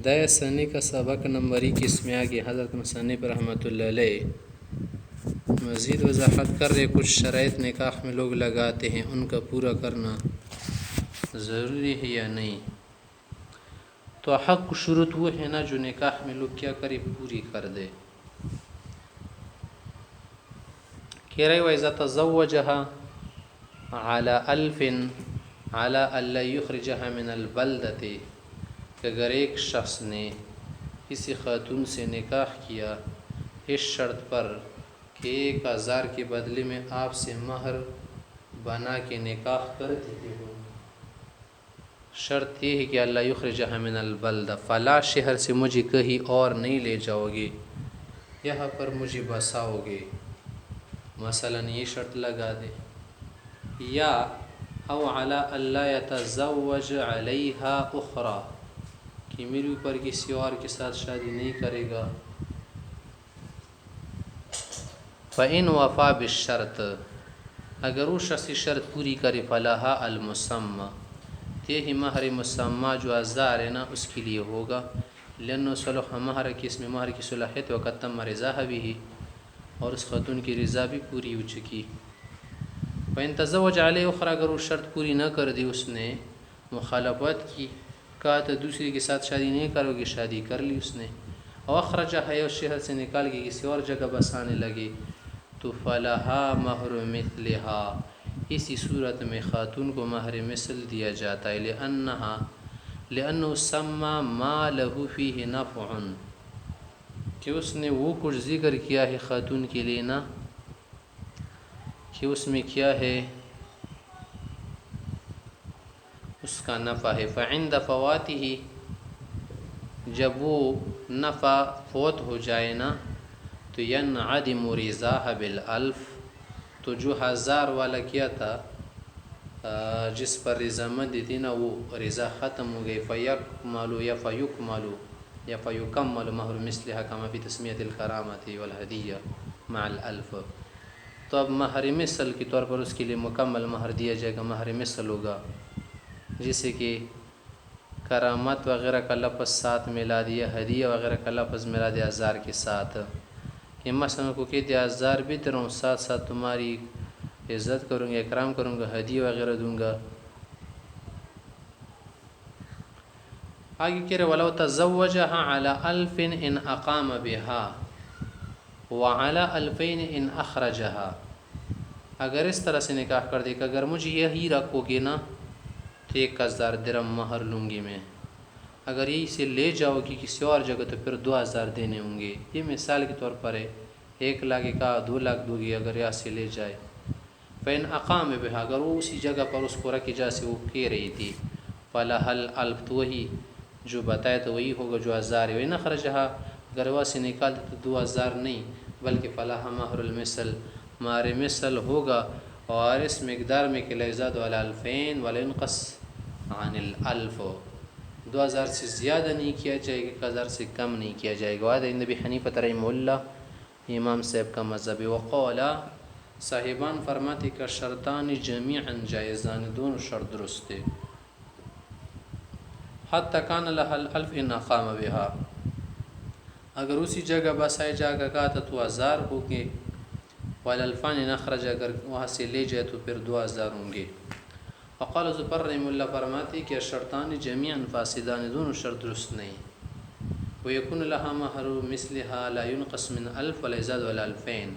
دائیں ثانی کا سبق نمبر 21 میں آگے حضرت مصنف رحمۃ اللہ علیہ مزید وضاحت کر رہے کچھ شرائط نکاح میں لوگ لگاتے ہیں، ان کا پورا کرنا ضروری ہے یا نہیں۔ تو حق شروط وہ ہے نا جو نکاح میں لوگ کیا کرے، پوری کر دے۔ کہہ رہے وَإِذَا تَزَوَّجَهَا عَلَى أَلْفٍ عَلَى أَلَّا يُخْرِجَهَا مِنَ الْبَلْدَةِ، کہ اگر ایک شخص نے کسی خاتون سے نکاح کیا اس شرط پر کہ 1000 کے بدلے میں آپ سے مہر بنا کے نکاح کر دیتے ہو، شرط یہ ہے کہ اللہ یخرجہ من البلدہ، فلاں شہر سے مجھے کہیں اور نہیں لے جاؤ گے، یہاں پر مجھے بساؤ گے، مثلا یہ شرط لگا دے۔ یا او علی اللہ یتزوج علیہا اخرى، کہ میرے اوپر کسی اور کے ساتھ شادی نہیں کرے گا۔ فَإِنْ وَفَى بِالشَّرْطِ، اگر وہ شخص شرط پوری کرے، فَلَهَا الْمُسَمَّى، یہ مہر مسمى جو 1000 ہے نا اس کے لیے ہوگا، لأنه صلح مہر کی، اس میں مہر کی صلاحیت، وقت تم رضاها بھی، اور اس خاتون کی رضا بھی پوری ہو چکی۔ فَإِنْ تَزَوَّجَ عَلَيْهِ أُخْرَى، اگر وہ شرط پوری نہ کر دی، اس نے مخالفت کی، کہا تو دوسری کے ساتھ شادی نہیں کرو گی، شادی کر لی اس نے، اور اخرجها اس شہر سے نکال کے کسی اور جگہ بسانے لگے، تو فَلَهَا مَهْرُ مِثْلِهَا، اسی صورت میں خاتون کو مہر مثل دیا جاتا ہے، لأنه سمى ما له فيه نفع، کہ اس نے وہ کچھ ذکر کیا ہے خاتون کے لیے نا کہ اس میں کیا ہے، اس کا نفع ہے۔ فعند فواته، جب وہ نفع فوت ہو جائے نا تو ینعدم رضاها بالالف، تو جو 1000 والا کیا تھا جس پر رضامندی تھی نا وہ رضا ختم ہو گئی، فیکمل یا فیکمل مہر مثلها کما فی تسمیۃ الکرامۃ والہدیہ مع الالف، تو اب مہر مثل کے طور پر اس کے لیے مکمل مہر دیا جائے گا، مہر مثل ہوگا، جیسے کہ کرامت وغیرہ کا لفظ ساتھ ملا دیا، ہدیہ وغیرہ کا لفظ ملا دیا 1000 کے ساتھ، کہ مثلا کو کہتے 1000 بھی دے رہا ہوں، ساتھ ساتھ تمہاری عزت کروں گا، اکرام کروں گا، ہدیہ وغیرہ دوں گا۔ آگے کہہ رہے وَلَوْ تَزَوَّجَهَا عَلَى 1000 إِنْ أَقَامَ بِهَا وَعَلَى 2000 إِنْ أَخْرَجَهَا، اگر اس طرح سے نکاح کر دے کہ اگر مجھے یہی رکھو گے نا تو 1000 درہم مہر لوں گی میں، اگر یہی سے لے جاؤ گی کسی اور جگہ تو پھر 2000 دینے ہوں گے، یہ مثال کے طور پر ہے، 1 لاکھ کا 2 لاکھ دو گی اگر یہاں سے لے جائے۔ فَإِنْ أَقَامَ بِهَا، اگر وہ اسی جگہ پر اس کو رکھی جا سے وہ کہہ رہی تھی، فَلَهَا الْأَلْفُ، تو وہی جو بتائے تو وہی ہوگا جو 1000 ہے، وَإِنْ أَخْرَجَهَا، اگر وہاں سے نکال دے تو 2000 نہیں بلکہ فَلَهَا مَهْرُ الْمِثْلِ، مہر مثل ہوگا، اور اس مقدار میں کہ لَا يَزَادُ عَلَى 2000 وَلَا يُنْقَص عَنِ الْأَلْفِ، 2000 سے زیادہ نہیں کیا جائے گا، 1000 سے کم نہیں کیا جائے گا۔ وَهَذَا عِنْدَ أَبِي حَنِيفَةَ رَحِمَهُ اللَّهُ، امام صاحب کا مذہب ہے۔ وقال، صاحبان فرماتے کہ شرطان جمیعاً جائزان، دونوں شرط درست ہے، حتی کان لها الالف ان اقام بها، اگر اسی جگہ بسائے جا کر کہا تھا تو 1000 ہو گے، والالفان ان اخرج، اگر وہاں سے لے جائے تو پھر 2000 ہوں گے۔ وقال ظفر رحمہ اللہ فرماتے کہ شرطان جمیعاً فاسدان، دونوں شرط درست نہیں، ویکون لها مہر مثلها لا ينقص من 1000 ولا يزاد ولا 2000،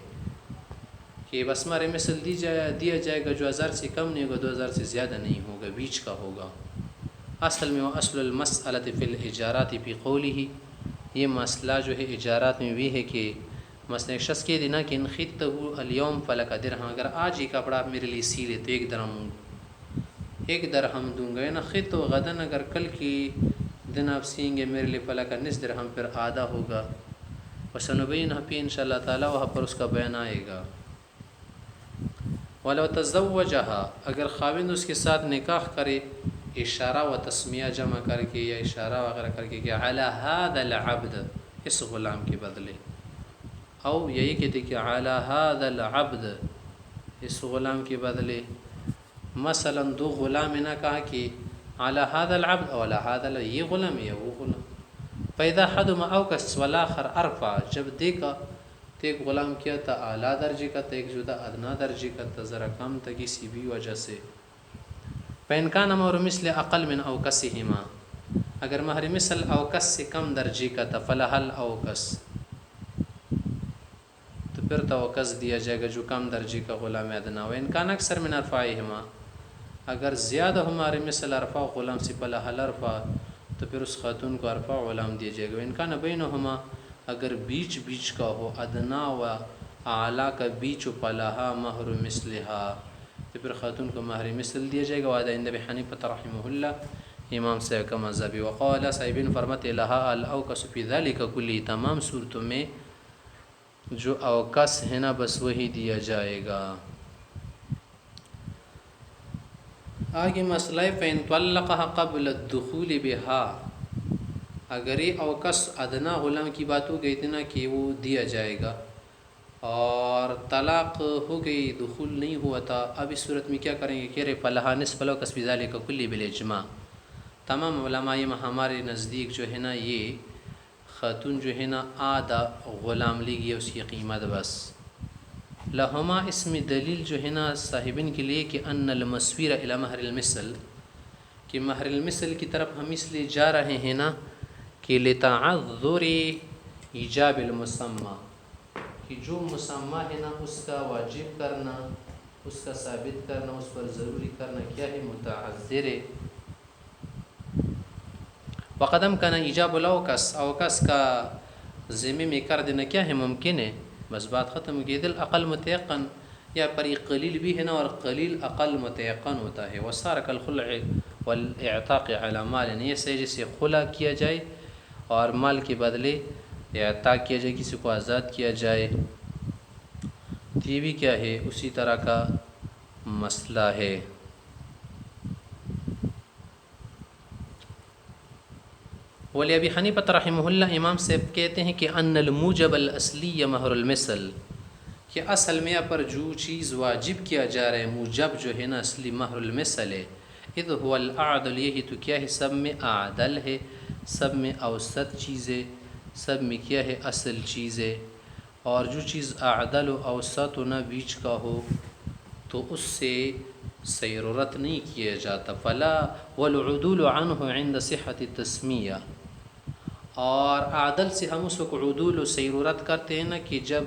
کہ بس مہر مثل دیا جائے گا جو 1000 سے کم نہیں ہوگا، 2000 سے زیادہ نہیں ہوگا، بیچ کا ہوگا۔ اصل میں وہ اصل المسألۃ فی الاجارات فی قولہ، یہ مسئلہ جو ہے اجارات میں بھی ہے کہ مثلا ایک شخص کہہ دینا کہ ان خدتہ اليوم فلک درہم، اگر آج ہی کپڑا آپ میرے لیے سی لے تو 1 درہم دوں گا، نا خط و غدن، اگر کل کی دن آپ سیں گے میرے لیے فلک نصف درہم، پھر آدھا ہوگا، وسنبینہ فی ان شاء اللہ تعالیٰ، وہاں پر اس کا بیان آئے گا۔ وَلَوْ تَزَوَّجَهَا، اگر خاوند اس کے ساتھ نکاح کرے، اشارہ و تسمیہ جمع کر کے یا اشارہ وغیرہ کر کے کہ علی هذا العبد، اس غلام کے بدلے، او یہی کہتے کہ علی هذا العبد، اس غلام کے بدلے، مثلا 2 غلام نہ کہا کہ علی هذا العبد او علی هذا، یہ غلام یا وہ غلام، فإذا حدم أوكس والآخر أرفع، جب دیکھا تو ایک غلام کیا تھا اعلیٰ درجے کا تھا، ایک جو تھا ادنا درجے کا تھا، ذرا کم تھا کسی بھی وجہ سے. فإن كان مهر مثل أقل من أوكسهما، اگر مہر مثل اوکس سے کم درجے کا تھا، فلح الاوکس، تو پھر تو اوکس دیا جائے گا جو کم درجے کا غلام ادنا. وإن كان أكثر من أرفعهما، اگر زیادہ ہمارے مثل ارفع غلام سے فلح الارفع، تو پھر اس خاتون کو ارفع غلام دیا جائے گا. وإن كان بينهما، اگر بیچ بیچ کا ہو، ادنا و اعلیٰ کا بیچ و فلحا مہر مثلها، تو پھر خاتون کو مہر مثل دیا جائے گا. وهذا عند ابي حنیفة رحمه الله، امام صاحب کا مذہبی. وقال صاحبین فرماتے لها الاوکس فی ذلك کلی، تمام صورتوں میں جو اوکس ہے نا بس وہی دیا جائے گا. آگے مسئلہ فإن طلقها قبل الدخول بها، اگر یہ اوکس ادنا غلام کی بات ہو گئی تھی نا کہ وہ دیا جائے گا اور طلاق ہو گئی، دخول نہیں ہوا تھا، اب اس صورت میں کیا کریں گے؟ کہہ رہے فلها نصف الاوکس فی ذلك کلی بالاجماع. تمام علماء ہمارے نزدیک جو ہے نا یہ خاتون جو ہے نا آدھا غلام لے گی اس کی قیمت بس. لہما، اس میں دلیل جو ہے نا صاحبین کے لیے کہ ان المسویر الی مہر المثل، کہ مہر المثل کی طرف ہم اس لیے جا رہے ہیں نا کہ لتعذر ایجاب المسمى، کہ جو مسمى ہے نا اس کا واجب کرنا، اس کا ثابت کرنا، اس پر ضروری کرنا کیا ہے؟ متعذر ہے. وقدم کنا ایجاب الاوکس، اوکس کا ذمہ میں کر دینا کیا ہے؟ ممکن ہے. بس بات ختم ہو گئی. دل اقل متیقن، یا پر یہ قلیل بھی ہے نا، اور قلیل اقل متیقن ہوتا ہے. وصارک الخلع والاعتاق علی مال، یہ سے جیسے خلع کیا جائے اور مال کے بدلے اعتاق کیا جائے، کسی کو آزاد کیا جائے، یہ بھی کیا ہے؟ اسی طرح کا مسئلہ ہے. ولی ابی حنیفہ رحمہ اللہ، امام صاحب کہتے ہیں کہ ان الموجب الاصلی مہر المثل، کہ اصل میں پر جو چیز واجب کیا جا رہا ہے، موجب جو ہے نا اصلی مہر المثل ہے. اذ هو الاعدل، یہی تو کیا ہے؟ سب میں اعدل ہے، سب میں اوسط چیزیں، سب میں کیا ہے؟ اصل چیزیں. اور جو چیز اعدل و اوسط و نہ بیچ کا ہو تو اس سے سیرورت نہیں کیا جاتا. فلا والعدول عنہ عند صحت التسمیہ، اور عادل سے ہم اس کو عدول و سیرورت کرتے ہیں نا کہ جب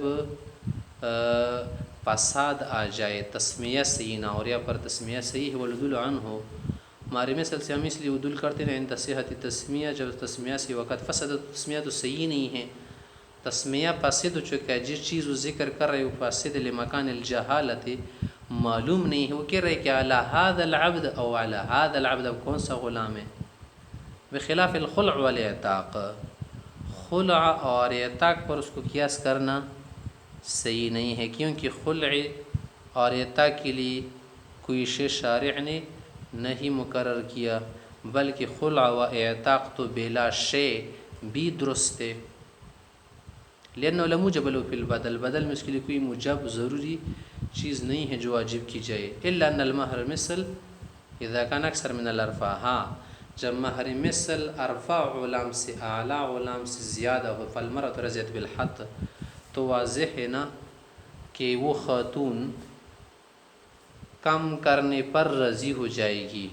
فساد آ جائے، تسمیہ صحیح نہ، اور یا پر تسمیہ صحیح ہے. والعدول عنہ، ہمارے مثل سے ہم اس لیے عدول کرتے ہیں عند صحت التسمیہ، جب تسمیہ سے وقت فسد تسمیہ تو صحیح نہیں ہے، تسمیہ فاسد ہو چکا ہے. جس چیز وہ ذکر کر رہے وہ فاسد لمکان الجہالت، معلوم نہیں ہے. وہ کہہ رہے کہ علی ھذا العبد او علی ھذا العبد، اب کون سا غلام ہے؟ بخلاف الخلع والاعتاق، خلع اور اعتاق پر اس کو قیاس کرنا صحیح نہیں ہے، کیونکہ خلع اور اعتاق کے لیے کوئی شے شارع نے نہیں مقرر کیا، بلکہ خلع و اعتاق تو بلا شے بھی درست ہے. لأنه لا موجب له في البدل، بدل میں اس کے لیے کوئی موجب ضروری چیز نہیں ہے جو واجب کی جائے. الا ان المہر مثل اذا كان اکثر من الارفع، ہاں جب مہر مثل ارفع غلام سے اعلیٰ غلام سے زیادہ ہو، فالمرأة رضیت بالحط، تو واضح ہے نا کہ وہ خاتون کم کرنے پر راضی ہو جائے گی،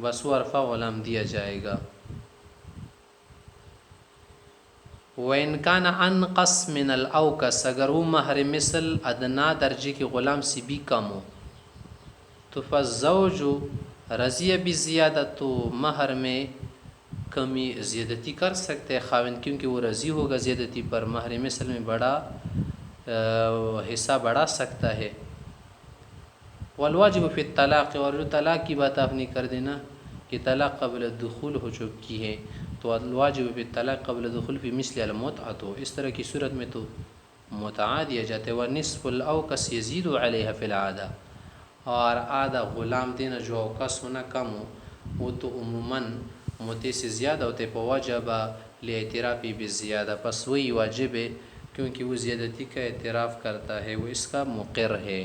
بس وہ ارفع غلام دیا جائے گا. وَإِنْ كَانَ أَنْقَصْ مِنَ الْأَوْكَسِ، اگر وہ مہر مثل ادنا درجے کے غلام سے بھی کم ہو، تو فَالزَّوْجُ رضی بزیادہ، تو مہر میں کمی زیادتی کر سکتے خاوند، کیونکہ وہ راضی ہوگا زیادتی پر، مہر مثل میں بڑا حصہ بڑھا سکتا ہے. والواجب فی الطلاق، اور جو طلاق کی بات آپ نے کر دینا کہ طلاق قبل الدخول ہو چکی ہے، تو الواجب فی الطلاق قبل الدخول فی مثل المتعہ، تو اس طرح کی صورت میں تو متعہ دیا جاتا ہے. ونصف الاوکس یزید علیہ فی العادہ، اور آدھا غلام دینا جو اوکس ہونا کم ہو وہ تو عموماً متے سے زیادہ ہوتے. فوجب لاعتراف بزیادہ، پس وہی واجب ہے کیونکہ وہ زیادتی کا اعتراف کرتا ہے، وہ اس کا مقر ہے.